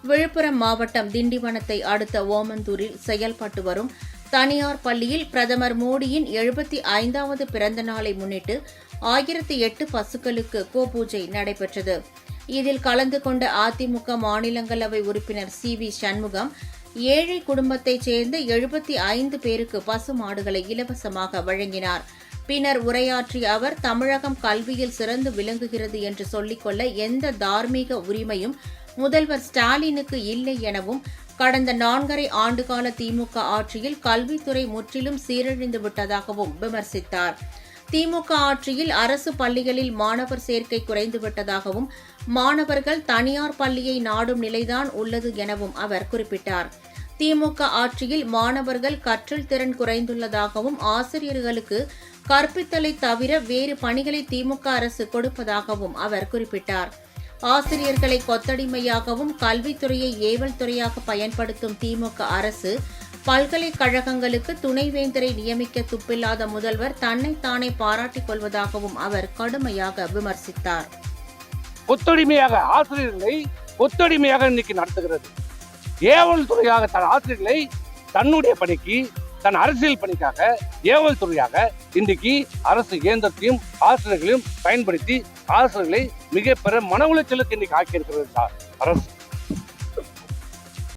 விழுப்புரம் மாவட்டம் திண்டிவனத்தை அடுத்த ஓமந்தூரில் செயல்பட்டு வரும் தனியார் பள்ளியில் பிரதமர் மோடியின் 75வது பிறந்த நாளை முன்னிட்டு 1008 பசுக்களுக்கு கோபூஜை நடைபெற்றது. இதில் கலந்து கொண்ட அதிமுக மாநிலங்களவை உறுப்பினர் சி.வி. சண்முகம் ஏழை குடும்பத்தைச் சேர்ந்த 75 பேருக்கு பசு மாடுகளை இலவசமாக வழங்கினார். பின்னர் உரையாற்றிய அவர், தமிழகம் கல்வியில் சிறந்து விளங்குகிறது என்று சொல்லிக்கொள்ள எந்த தார்மீக உரிமையும் முதல்வர் ஸ்டாலினுக்கு இல்லை எனவும், கடந்த 4½ ஆண்டுகால திமுக ஆட்சியில் கல்வித்துறை முற்றிலும் சீரழிந்து விட்டதாகவும் விமர்சித்தார். திமுக ஆட்சியில் அரசு பள்ளிகளில் மாணவர் சேர்க்கை குறைந்துவிட்டதாகவும், மாணவர்கள் தனியார் பள்ளியை நாடும் நிலைதான் உள்ளது எனவும் அவர் குறிப்பிட்டார். திமுக ஆட்சியில் மாணவர்கள் கற்றல் திறன் குறைந்துள்ளதாகவும், ஆசிரியர்களுக்கு கற்பித்தலை தவிர வேறு பணிகளை திமுக அரசு கொடுப்பதாகவும் அவர் குறிப்பிட்டார். ஆசிரியர்களை கொத்தடிமையாகவும் கல்வித்துறையை ஏவல் துறையாக பயன்படுத்தும் திமுக அரசு பல்கலைக்கழகங்களுக்கு துணைவேந்தரை நியமிக்க துப்பில்லாத முதல்வர் தன்னைத்தானே பாராட்டிக் கொள்வதாகவும் அவர் கடுமையாக விமர்சித்தார். கொத்தடிமையாக ஆசிரியர்களை கொத்தடிமையாக இன்னைக்கு நடத்துகிறது. ஏவல் துறையாக தன் ஆசிரியர்களை தன்னுடைய பணிக்கு, தன் அரசியல் பணிக்காக ஏவல் துறையாக இன்றைக்கு அரசு இயந்திரத்தையும் ஆசிரியர்களையும் பயன்படுத்தி ஆசிரியர்களை மிக பெரிய மன உளைச்சலுக்கு இன்னைக்கு ஆக்கியிருக்கிறது அரசு.